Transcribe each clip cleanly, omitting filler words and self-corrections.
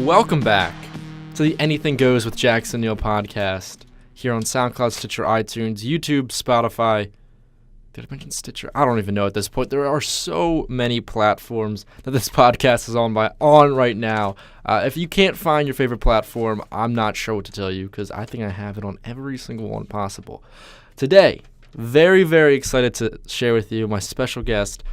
Welcome back to the Anything Goes with Jackson Neill podcast here on SoundCloud, Stitcher, iTunes, YouTube, Spotify. Did I mention Stitcher? I don't even know at this point. There are so many platforms that this podcast is on right now. If you can't find your favorite platform, I'm not sure what to tell you because I think I have it on every single one possible. Today, very, very excited to share with you my special guest,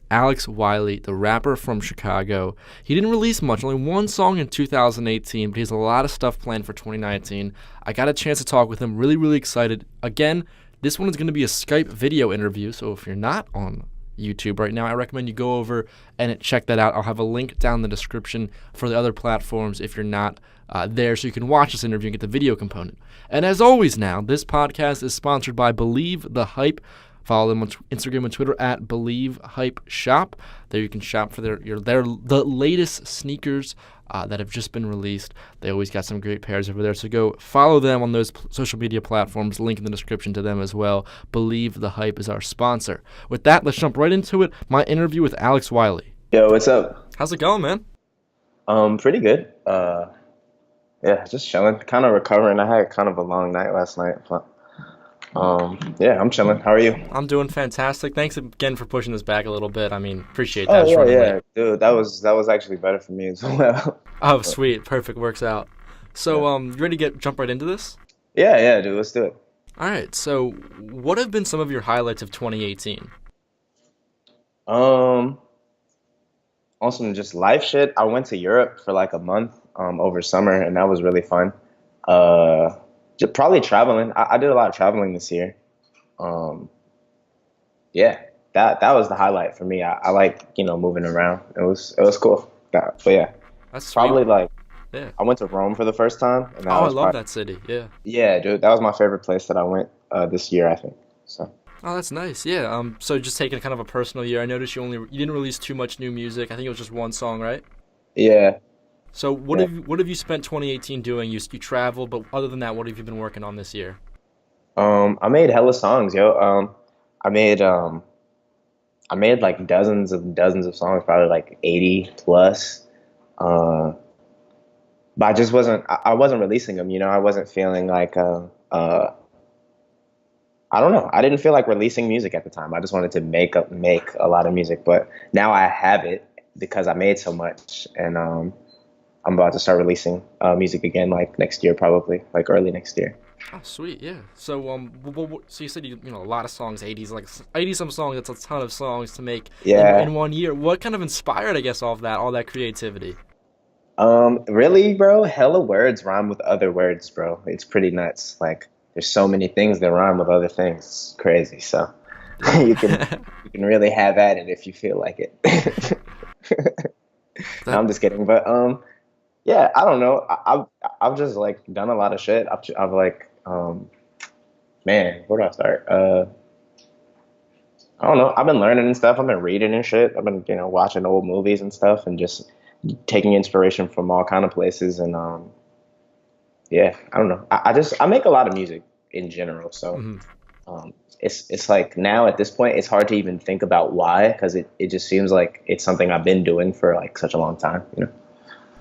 Alex Wiley, the rapper from Chicago. He didn't release much, only one song in 2018, but he has a lot of stuff planned for 2019. I got a chance to talk with him, really, really excited. Again, this one is going to be a Skype video interview, so if you're not on YouTube right now, I recommend you go over and check that out. I'll have a link down in the description for the other platforms if you're not there, so you can watch this interview and get the video component. And as always now, this podcast is sponsored by Believe the Hype. Follow them on Instagram and Twitter at Believe Hype Shop. There you can shop for the latest sneakers that have just been released. They always got some great pairs over there. So go follow them on those social media platforms. Link in the description to them as well. Believe the Hype is our sponsor. With that, let's jump right into it. My interview with Alex Wiley. Yo, what's up? How's it going, man? Pretty good. Yeah, just chilling. Kind of recovering. I had kind of a long night last night, but yeah, I'm chilling. How are you? I'm doing fantastic. Thanks again for pushing this back a little bit. I mean, appreciate Oh that. yeah, dude. That was actually better for me as well. Oh, sweet. Perfect. Works out. So, you ready to jump right into this? Yeah, dude. Let's do it. All right. So, what have been some of your highlights of 2018? On some just life shit. I went to Europe for like a month over summer, and that was really fun. Just probably traveling. I did a lot of traveling this year. Yeah, that was the highlight for me. I like moving around. It was cool. But yeah, That's probably sweet. like Yeah. I went to Rome for the first time. And I love that city. Yeah. Yeah, dude, that was my favorite place that I went this year, I think. So. Oh, that's nice. Yeah. So just taking kind of a personal year. I noticed you didn't release too much new music. I think it was just one song, right? Yeah. So what have you spent 2018 doing? You traveled, but other than that, what have you been working on this year? I made hella songs, yo. I made like dozens of songs, probably like 80 plus. But I wasn't releasing them, I wasn't feeling like I don't know. I didn't feel like releasing music at the time. I just wanted to make a lot of music, but now I have it because I made so much, and I'm about to start releasing music again, like next year, probably, like early next year. Oh, sweet, yeah. So, so you said a lot of songs, 80s, like 80-some songs. That's a ton of songs to make in 1 year. What kind of inspired, I guess, all that creativity? Really, bro, hella words rhyme with other words, bro. It's pretty nuts. Like, there's so many things that rhyme with other things. It's crazy. So you can really have at it if you feel like it. No, I'm just kidding, but yeah, I don't know. I've just like done a lot of shit. I've like man, where do I start? I don't know. I've been learning and stuff. I've been reading and shit. I've been watching old movies and stuff, and just taking inspiration from all kind of places. And yeah, I don't know. I make a lot of music in general, so it's like now at this point it's hard to even think about why, because it just seems like it's something I've been doing for like such a long time.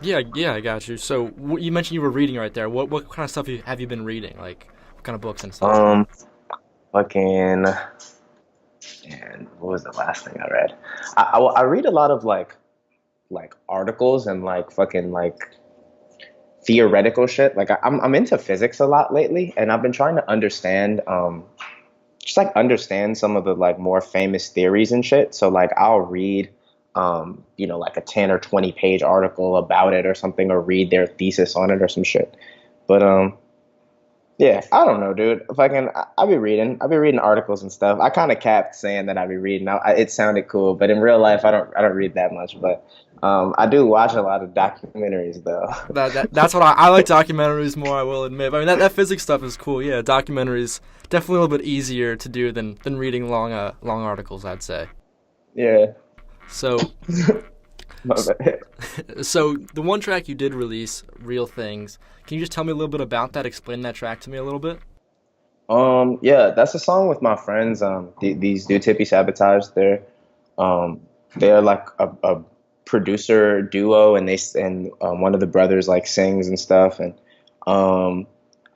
Yeah, I got you. So you mentioned you were reading right there. What kind of stuff have you been reading? Like what kind of books and stuff? Fucking, and what was the last thing I read? I read a lot of like articles and like fucking like theoretical shit. Like I'm into physics a lot lately, and I've been trying to understand understand some of the like more famous theories and shit. So like I'll read like a 10 or 20 page article about it or something, or read their thesis on it or some shit. But yeah, I don't know, dude. I'll be reading articles and stuff. I kind of capped saying that I'd be reading. It sounded cool, but in real life, I don't read that much. But I do watch a lot of documentaries, though. That's what I like documentaries more, I will admit. I mean, that physics stuff is cool. Yeah, documentaries definitely a little bit easier to do than reading long articles, I'd say. Yeah. So, so the one track you did release, Real Things, can you just tell me a little bit about that? Explain that track to me a little bit. Yeah, that's a song with my friends. These do Tippy Sabotage. They're like a producer duo, and one of the brothers like sings and stuff. And um,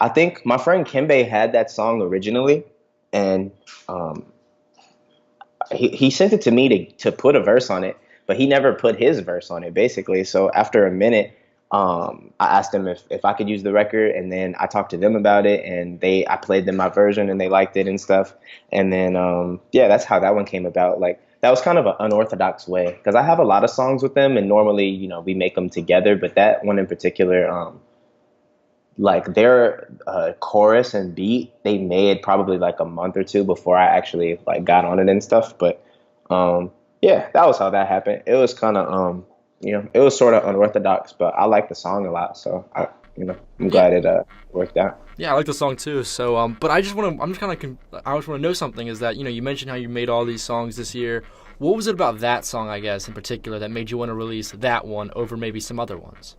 I think my friend Kimbe had that song originally, and um, he sent it to me to put a verse on it, but he never put his verse on it, basically. So after a minute, I asked him if I could use the record, and then I talked to them about it, and I played them my version, and they liked it and stuff. And then yeah, that's how that one came about. Like that was kind of an unorthodox way, because I have a lot of songs with them, and normally we make them together, but that one in particular, like their chorus and beat they made probably like a month or two before I actually like got on it and stuff. But yeah, that was how that happened. It was kind of it was sort of unorthodox, but I like the song a lot, so I'm Yeah. glad it worked out. Yeah, I like the song too. So, but I just want to, I'm just kind of, I just want to know something is that, you mentioned how you made all these songs this year. What was it about that song, I guess, in particular, that made you want to release that one over maybe some other ones?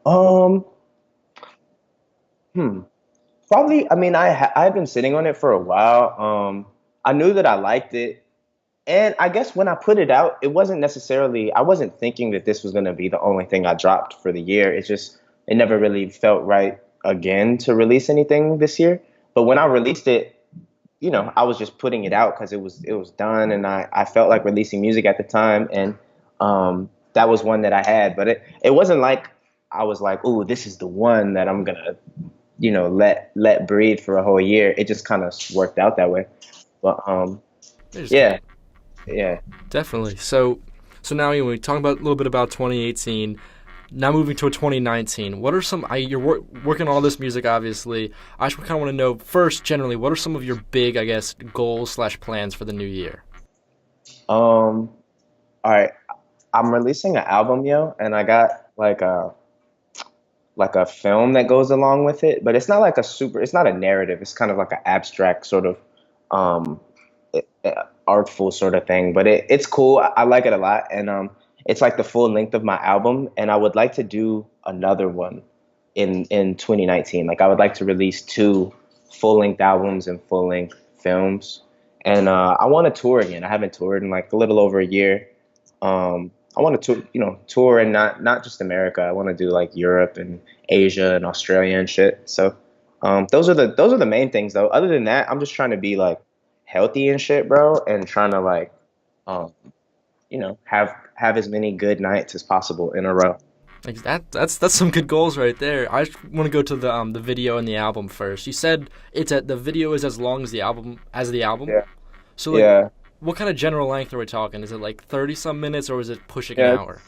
Um, hmm. Probably. I mean, I had been sitting on it for a while. I knew that I liked it. And I guess when I put it out, it wasn't necessarily, I wasn't thinking that this was going to be the only thing I dropped for the year. It never really felt right again to release anything this year. But when I released it, I was just putting it out because it was done, and I felt like releasing music at the time. And that was one that I had. But it wasn't like I was like, "Ooh, this is the one that I'm going to, let breathe for a whole year." It just kind of worked out that way. But They just yeah, yeah. definitely. So now we talking about a little bit about 2018. Now moving to 2019. What are you're working on all this music, obviously. I just kind of want to know first, generally, what are some of your big, I guess, goals/plans for the new year? All right. I'm releasing an album, yo, and I got like a film that goes along with it, but it's not like it's not a narrative. It's kind of like an abstract sort of um artful sort of thing, but it's cool. I like it a lot, and it's like the full length of my album, and I would like to do another one in 2019. Like I would like to release two full length albums and full length films, and I want to tour again. I haven't toured in like a little over a year. I want to tour, and not just America. I want to do like Europe and Asia and Australia and shit. So those are the main things though. Other than that, I'm just trying to be like healthy and shit, bro, and trying to like um have as many good nights as possible in a row. Like that's some good goals right there. I just want to go to the video and the album first. You said the video is as long as the album. Yeah. So like, Yeah. what kind of general length are we talking? Is it like 30 some minutes, or is it pushing an Yeah. hour?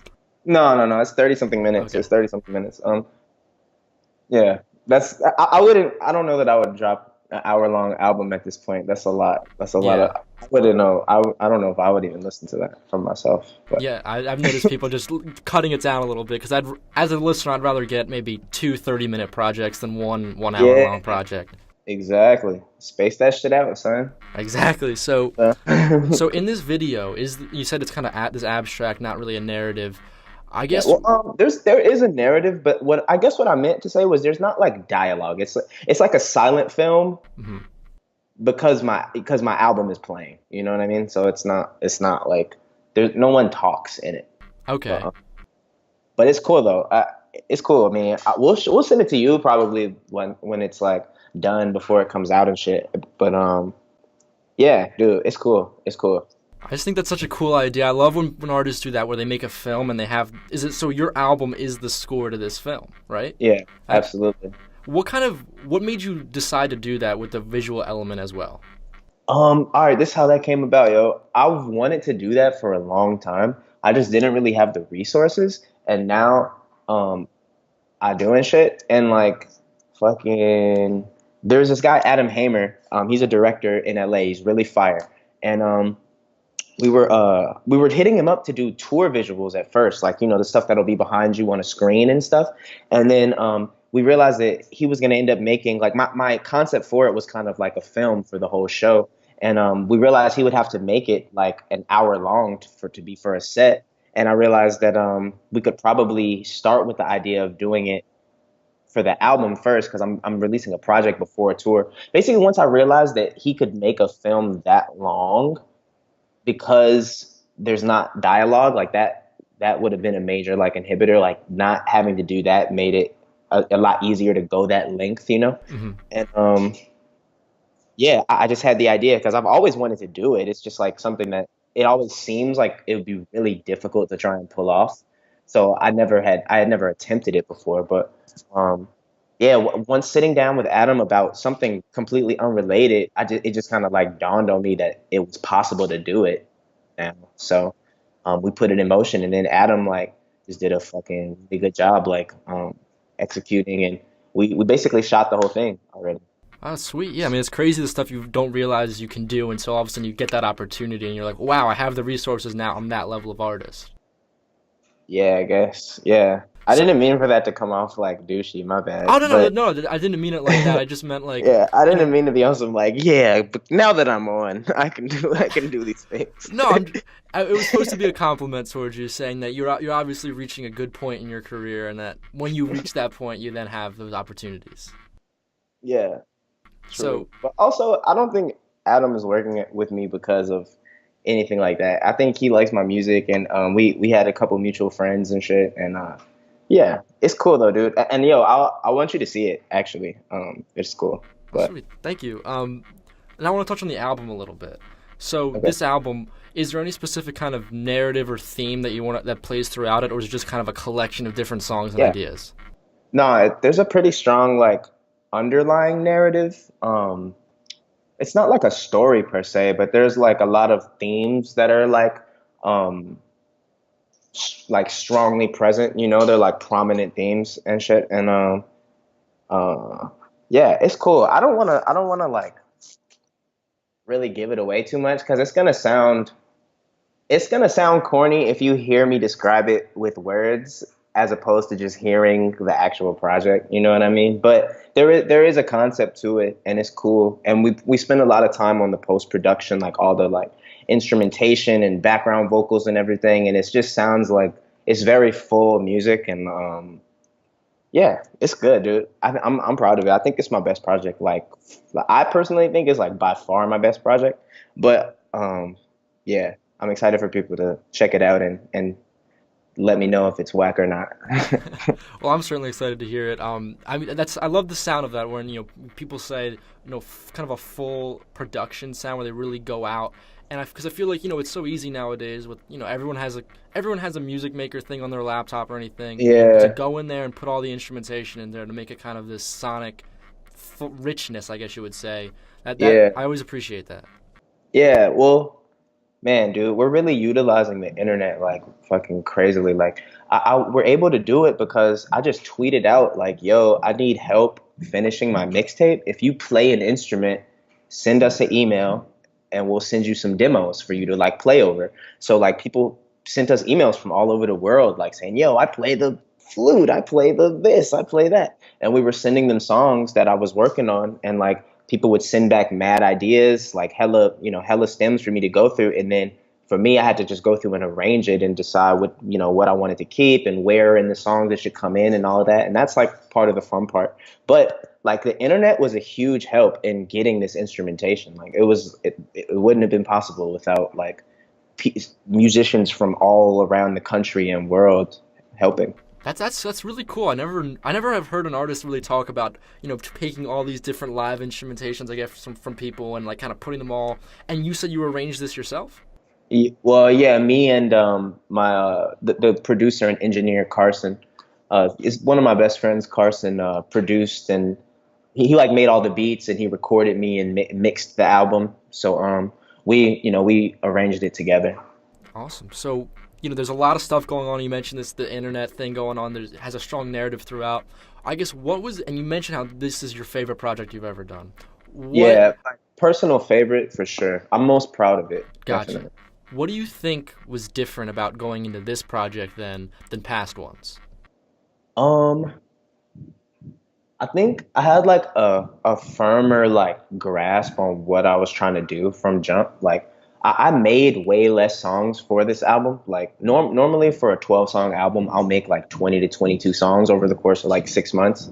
No, no, no. It's 30 something minutes. Okay. It's 30 something minutes. Yeah. I wouldn't, I don't know that I would drop an hour long album at this point. That's a lot. That's a lot Yeah. of, I wouldn't know. I don't know if I would even listen to that from myself. But Yeah, I've noticed people just cutting it down a little bit because as a listener, I'd rather get maybe two 30-minute projects than one hour yeah, long project. exactly. Space that shit out, son. Exactly. So Uh, so in this video, you said it's kind of this abstract, not really a narrative. I Yeah, guess. well, there is a narrative, but what I meant to say was there's not like dialogue. It's like a silent film Mhm. because my album is playing. You know what I mean? So it's not like there's no one talks in it. But, Okay. but it's cool though. It's cool. I mean, we'll send it to you probably when it's like done before it comes out and shit. But yeah, dude, it's cool. It's cool. I just think that's such a cool idea. I love when artists do that, where they make a film and they have. Is it so your album is the score to this film, right? Yeah, I, absolutely. what made you decide to do that with the visual element as well? All right, this is how that came about, yo. I've wanted to do that for a long time. I just didn't really have the resources, and now um I do and shit. And like fucking there's this guy Adam Hamer. He's a director in LA. He's really fire. And we were hitting him up to do tour visuals at first, like the stuff that'll be behind you on a screen and stuff. And then we realized that he was going to end up making like my concept for it was kind of like a film for the whole show. And we realized he would have to make it like an hour long for a set. And I realized that we could probably start with the idea of doing it for the album first, because I'm releasing a project before a tour. Basically, once I realized that he could make a film that long because there's not dialogue like that, that would have been a major like inhibitor. Like not having to do that made it a lot easier to go that length, you know. Hmm. And yeah, I just had the idea because I've always wanted to do it. It's just like something that it always seems like it would be really difficult to try and pull off. So I had never attempted it before, but um, yeah, once sitting down with Adam about something completely unrelated, it just kind of like dawned on me that it was possible to do it now. So we put it in motion, and then Adam like just did a fucking really good job like executing, and we basically shot the whole thing already. Oh, sweet. Yeah, I mean, it's crazy the stuff you don't realize you can do until all of a sudden you get that opportunity and you're like, wow, I have the resources now. I'm that level of artist. Yeah, I guess. Yeah. I So, didn't mean for that to come off like douchey, my bad. oh, no, no, But no, no, I didn't mean it like that. I just meant like, yeah, I you know, didn't mean to be on some like, yeah, but now that I'm on, I can do these things. no, it was supposed to be a compliment towards you, saying that you're obviously reaching a good point in your career, and that when you reach that point, you then have those opportunities. Yeah, true. So, But also, I don't think Adam is working with me because of anything like that. I think he likes my music, and we had a couple mutual friends and shit, and yeah, it's cool though, dude. And yo, I want you to see it actually. It's cool. oh, But sweet, thank you. And I want to touch on the album a little bit. So, okay. this album, is there any specific kind of narrative or theme that you want that plays throughout it, or is it just kind of a collection of different songs and Yeah. ideas? No, there's a pretty strong like underlying narrative. It's not like a story per se, but there's like a lot of themes that are um like strongly present, you know, they're like prominent themes and shit. And yeah, it's cool. I don't wanna like really give it away too much because it's gonna sound corny if you hear me describe it with words as opposed to just hearing the actual project. You know what I mean? But there is a concept to it, and it's cool. And we spend a lot of time on the post production, like all the like instrumentation and background vocals and everything. And it just sounds like it's very full music, and yeah, it's good, dude. I'm proud of it. I think it's my best project. Like I personally think it's like by far my best project. But yeah, I'm excited for people to check it out and let me know if it's whack or not. Well, I'm certainly excited to hear it. I mean, I love the sound of that when people say kind of a full production sound where they really go out, and because I feel like it's so easy nowadays with everyone has a music maker thing on their laptop or anything to Yeah, go in there and put all the instrumentation in there to make it kind of this sonic richness, I guess you would say. That yeah, I always appreciate that. yeah. Well, man, dude, we're really utilizing the internet like fucking crazily. Like, we're able to do it because I just tweeted out like, "Yo, I need help finishing my mixtape. If you play an instrument, send us an email, and we'll send you some demos for you to like play over." So like, people sent us emails from all over the world, like saying, "Yo, I play the flute, I play the this, I play that," and we were sending them songs that I was working on, and like people would send back mad ideas, like hella stems for me to go through. And then for me, I had to just go through and arrange it and decide what I wanted to keep and where in the songs it should come in and all of that. And that's like part of the fun part. But like the internet was a huge help in getting this instrumentation. Like it wouldn't have been possible without like musicians from all around the country and world helping. That's really cool. I never have heard an artist really talk about taking all these different live instrumentations I get from people and like kind of putting them all. And you said you arranged this yourself? Well, yeah, me and my the producer and engineer Carson is one of my best friends. Carson produced, and he like made all the beats, and he recorded me and mixed the album. So we arranged it together. Awesome. So there's a lot of stuff going on. You mentioned the internet thing going on. It has a strong narrative throughout. I guess and you mentioned how this is your favorite project you've ever done. What Yeah, like, personal favorite for sure. I'm most proud of it, Gotcha. definitely. What do you think was different about going into this project than past ones? Um, I think I had like a firmer like grasp on what I was trying to do from jump. Like I made way less songs for this album. Like normally for a 12 song album, I'll make like 20 to 22 songs over the course of like 6 months.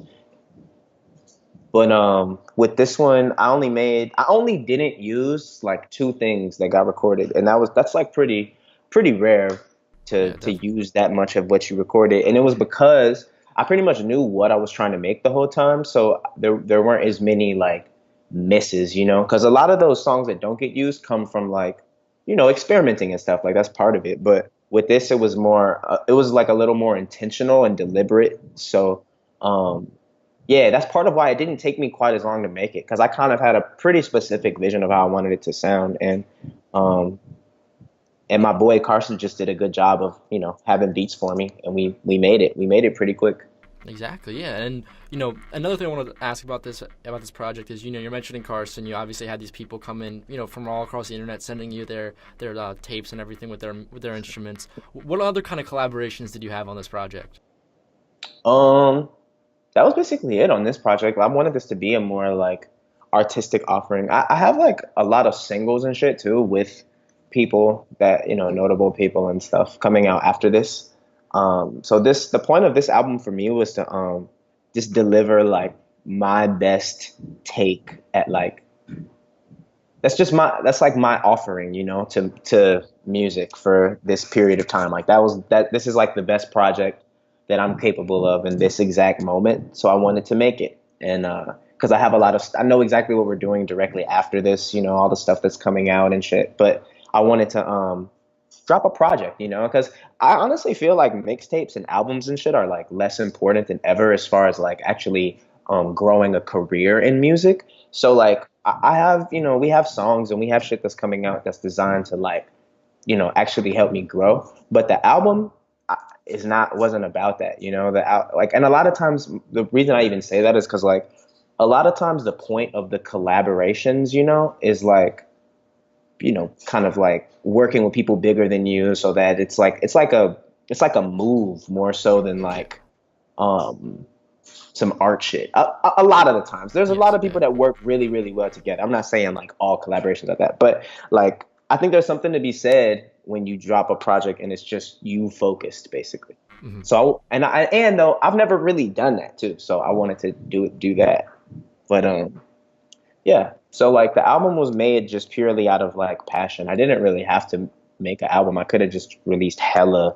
But with this one, I only didn't use like two things that got recorded, and that's like pretty rare. Yeah, to definitely. use that much of what you recorded, and it was because I pretty much knew what I was trying to make the whole time, so there weren't as many like misses, you know, because a lot of those songs that don't get used come from like, you know, experimenting and stuff like that's part of it. But with this, it was more, it was like a little more intentional and deliberate. So, um, yeah, that's part of why it didn't take me quite as long to make it because I kind of had a pretty specific vision of how I wanted it to sound, um, and my boy Carson just did a good job of, you know, having beats for me, and we made it. We made it pretty quick. Exactly, yeah, and another thing I wanted to ask about this project is you're mentioning Carson. You obviously had these people come in, from all across the internet, sending you their tapes and everything with their instruments. What other kind of collaborations did you have on this project? Um, that was basically it on this project. I wanted this to be a more like artistic offering. I have like a lot of singles and shit too with people that, you know, notable people and stuff coming out after this. So the point of this album for me was to just deliver like my best take at like that's like my offering, you know, to music for this period of time. Like this is like the best project that I'm capable of in this exact moment. So I wanted to make it. And because I know exactly what we're doing directly after this, you know, all the stuff that's coming out and shit. But I wanted to drop a project, you know, because I honestly feel like mixtapes and albums and shit are like less important than ever as far as like actually growing a career in music. So like I have, you know, we have songs and we have shit that's coming out that's designed to like, you know, actually help me grow. But the album is not wasn't about that, you know. Like, and a lot of times the reason I even say that is because like a lot of times the point of the collaborations, you know, is like, you know, kind of like working with people bigger than you so that it's like a move more so than like um some art shit. A lot of the times there's a lot Yes, of people yeah. that work really really well together. I'm not saying like all collaborations like that, but like I think there's something to be said when you drop a project and it's just you focused basically. Hmm. So and though I've never really done that too, so I wanted to do that. But yeah. So like the album was made just purely out of like passion. I didn't really have to make an album. I could have just released hella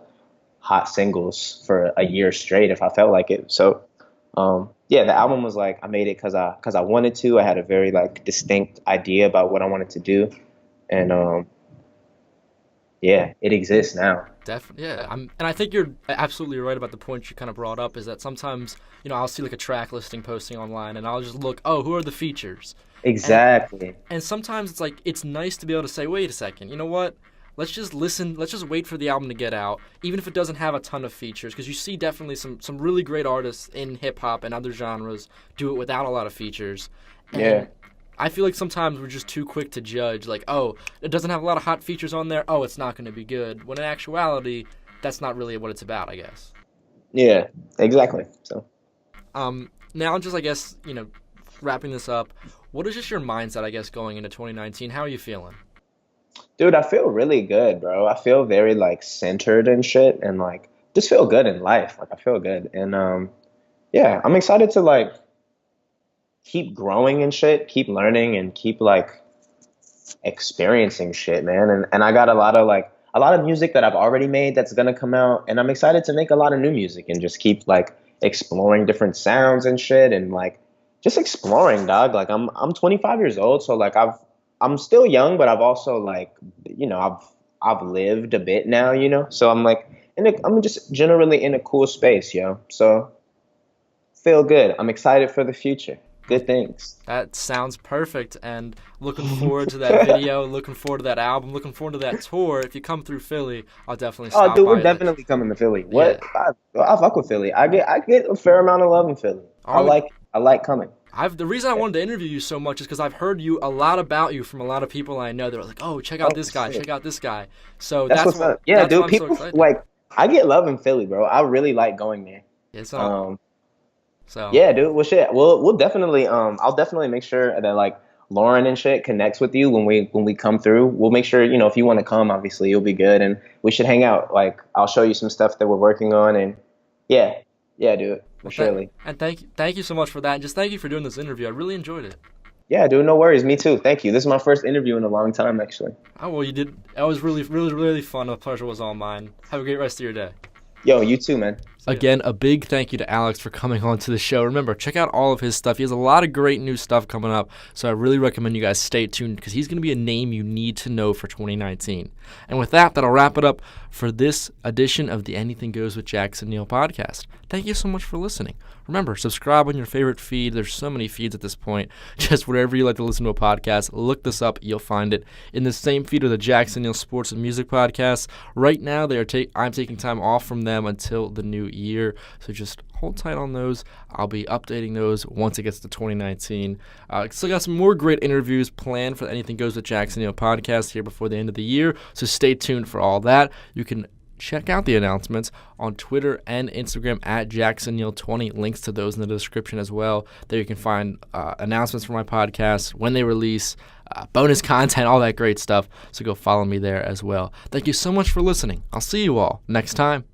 hot singles for a year straight if I felt like it. So yeah, the album was like I made it because I wanted to. I had a very like distinct idea about what I wanted to do, and yeah, it exists now. Definitely, yeah. And I think you're absolutely right about the point you kind of brought up is that sometimes, I'll see like a track listing posting online and I'll just look, oh, who are the features? And Exactly. and sometimes it's like it's nice to be able to say, wait a second, you know what? Let's just listen. Let's just wait for the album to get out, even if it doesn't have a ton of features, because you see definitely some really great artists in hip hop and other genres do it without a lot of features, Yeah. and I feel like sometimes we're just too quick to judge, like, oh, it doesn't have a lot of hot features on there. Oh, it's not going to be good. When in actuality, that's not really what it's about, I guess. Yeah. Exactly. So. Now, just I guess wrapping this up, what is just your mindset, I guess, going into 2019? How are you feeling? Dude, I feel really good, bro. I feel very like centered and shit and like just feel good in life. Like I feel good. And yeah, I'm excited to like keep growing and shit, keep learning and keep like experiencing shit, man. And I got a lot of music that I've already made that's gonna come out and I'm excited to make a lot of new music and just keep like exploring different sounds and shit and like just exploring, dog. Like I'm 25 years old, so like I'm still young, but I've also like you know, I've lived a bit now, you know. So I'm like I'm just generally in a cool space, yo. So feel good. I'm excited for the future. Well, Good things. that sounds perfect, and looking forward to that video, looking forward to that album, looking forward to that tour. If you come through Philly, I'll definitely Oh, stop dude, we're by. definitely coming to Philly. Yeah. What? I fuck with Philly. I get a fair amount of love in Philly. I mean, I like coming. the reason I wanted to interview you so much is because I've heard a lot about you from a lot of people I know. They're like, "Oh, check out Oh, this guy, shit. check out this guy." So That's what's up. Yeah, that's why dude. I'm so People excited. like I get love in Philly, bro. I really like going there. It's Um, so yeah, dude. Well, shit. We'll definitely I'll definitely make sure that like Lauren and shit connects with you when we come through. We'll make sure, you know, if you want to come, obviously you'll be good, and we should hang out. Like I'll show you some stuff that we're working on, and yeah, yeah, dude, for well, surely. and thank you so much for that, and just thank you for doing this interview. I really enjoyed it. Yeah, dude, no worries. Me too. Thank you. This is my first interview in a long time, actually. Oh, well, you did. That was really, really, really fun. The pleasure was all mine. Have a great rest of your day. Yo, you too, man. Again, a big thank you to Alex for coming on to the show. Remember, check out all of his stuff. He has a lot of great new stuff coming up, so I really recommend you guys stay tuned because he's going to be a name you need to know for 2019. And with that, that'll wrap it up for this edition of the Anything Goes with Jackson Neill podcast. Thank you so much for listening. Remember, subscribe on your favorite feed. There's so many feeds at this point. Just wherever you like to listen to a podcast, look this up. You'll find it. In the same feed are the Jackson Neill Sports and Music podcasts. Right now, I'm taking time off from them until the new year. So just hold tight on those. I'll be updating those once it gets to 2019. Still got some more great interviews planned for the Anything Goes with Jackson Neill podcast here before the end of the year. So stay tuned for all that. You can check out the announcements on Twitter and Instagram at JacksonNeill20. Links to those in the description as well. There you can find announcements for my podcast, when they release, bonus content, all that great stuff. So go follow me there as well. Thank you so much for listening. I'll see you all next time.